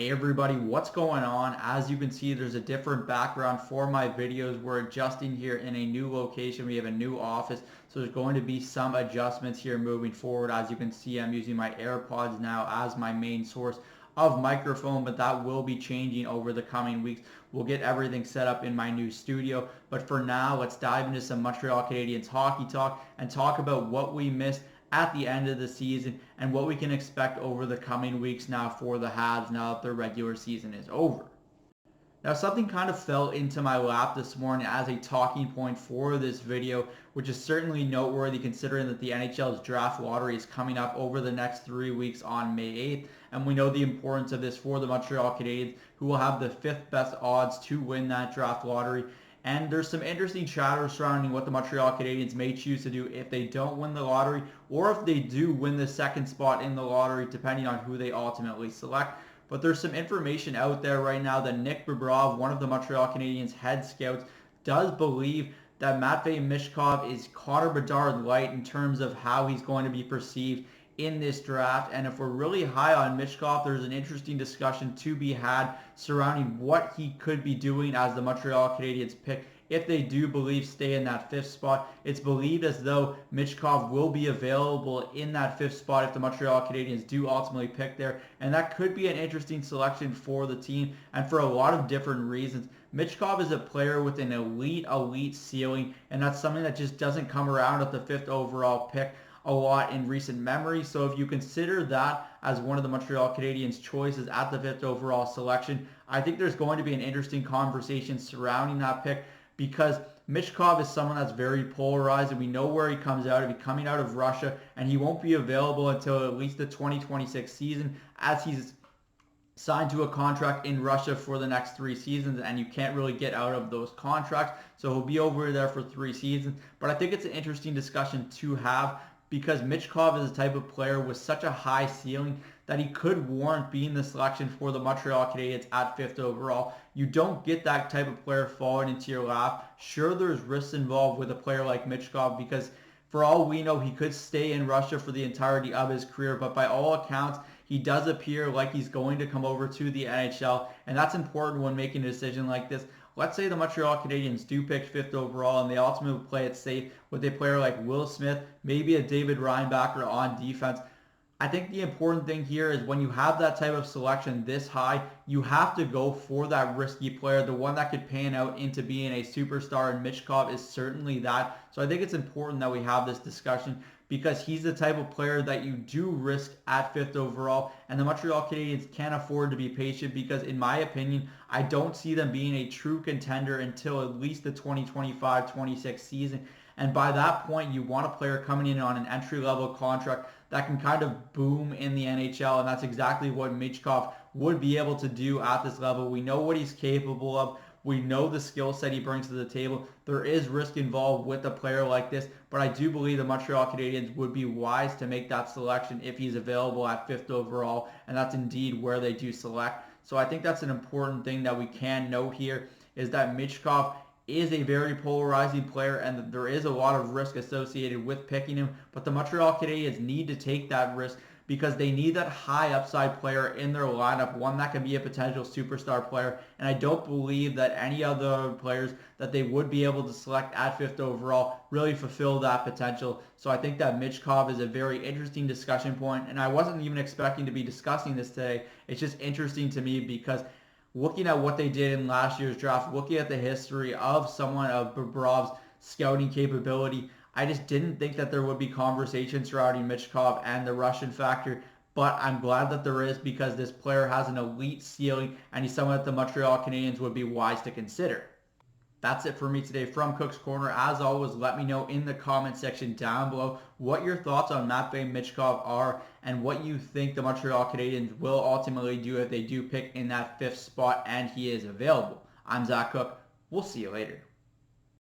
Hey everybody, what's going on? As you can see, there's a different background for my videos. We're adjusting here in a new location. We have a new office, so there's going to be some adjustments here moving forward. As you can see, I'm using my AirPods now as my main source of microphone, but that will be changing over the coming weeks. We'll get everything set up in my new studio, but for now, let's dive into some Montreal Canadiens hockey talk and talk about what we missed at the end of the season and what we can expect over the coming weeks now for the Habs now that their regular season is over. Now, something kind of fell into my lap this morning as a talking point for this video, which is certainly noteworthy considering that the NHL's draft lottery is coming up over the next 3 weeks on May 8th. And we know the importance of this for the Montreal Canadiens, who will have the fifth best odds to win that draft lottery. And there's some interesting chatter surrounding what the Montreal Canadiens may choose to do if they don't win the lottery or if they do win the second spot in the lottery, depending on who they ultimately select. But there's some information out there right now that Nick Bobrov, one of the Montreal Canadiens head scouts, does believe that Matvei Michkov is Connor Bedard light in terms of how he's going to be perceived in this draft. And if we're really high on Michkov, there's an interesting discussion to be had surrounding what he could be doing as the Montreal Canadiens pick if they do believe stay in that fifth spot. It's believed as though Michkov will be available in that fifth spot if the Montreal Canadiens do ultimately pick there. And that could be an interesting selection for the team and for a lot of different reasons. Michkov is a player with an elite ceiling, and that's something that just doesn't come around at the fifth overall pick a lot in recent memory. So if you consider that as one of the Montreal Canadiens choices at the fifth overall selection, I think there's going to be an interesting conversation surrounding that pick because Michkov is someone that's very polarized, and we know where he comes out. He'll be coming out of Russia, and he won't be available until at least the 2026 season, as he's signed to a contract in Russia for the next 3 seasons, and you can't really get out of those contracts. So he'll be over there for 3 seasons. But I think it's an interesting discussion to have because Michkov is a type of player with such a high ceiling that he could warrant being the selection for the Montreal Canadiens at fifth overall. You don't get that type of player falling into your lap. Sure, there's risks involved with a player like Michkov because for all we know, he could stay in Russia for the entirety of his career, but by all accounts, he does appear like he's going to come over to the NHL, and that's important when making a decision like this. Let's say the Montreal Canadiens do pick fifth overall and they ultimately play it safe with a player like Will Smith, maybe a David Reinbacher on defense. I think the important thing here is when you have that type of selection this high, you have to go for that risky player, the one that could pan out into being a superstar, and Michkov is certainly that. So I think it's important that we have this discussion because he's the type of player that you do risk at fifth overall, and the Montreal Canadiens can't afford to be patient because, in my opinion, I don't see them being a true contender until at least the 2025-26 season. And by that point, you want a player coming in on an entry-level contract that can kind of boom in the NHL, and that's exactly what Michkov would be able to do at this level. We know what he's capable of. We know the skill set he brings to the table. There is risk involved with a player like this, but I do believe the Montreal Canadiens would be wise to make that selection if he's available at fifth overall, and that's indeed where they do select. So I think that's an important thing that we can note here is that Michkov is a very polarizing player and there is a lot of risk associated with picking him, but the Montreal Canadiens need to take that risk because they need that high upside player in their lineup, one that can be a potential superstar player, and I don't believe that any other players that they would be able to select at fifth overall really fulfill that potential. So I think that Michkov is a very interesting discussion point, and I wasn't even expecting to be discussing this today. It's just interesting to me because looking at what they did in last year's draft, looking at the history of someone of Bobrov's scouting capability, I just didn't think that there would be conversation surrounding Michkov and the Russian factor, but I'm glad that there is because this player has an elite ceiling and he's someone that the Montreal Canadiens would be wise to consider. That's it for me today from Cook's Corner. As always, let me know in the comment section down below what your thoughts on Matvei Michkov are and what you think the Montreal Canadiens will ultimately do if they do pick in that fifth spot and he is available. I'm Zach Cook. We'll see you later.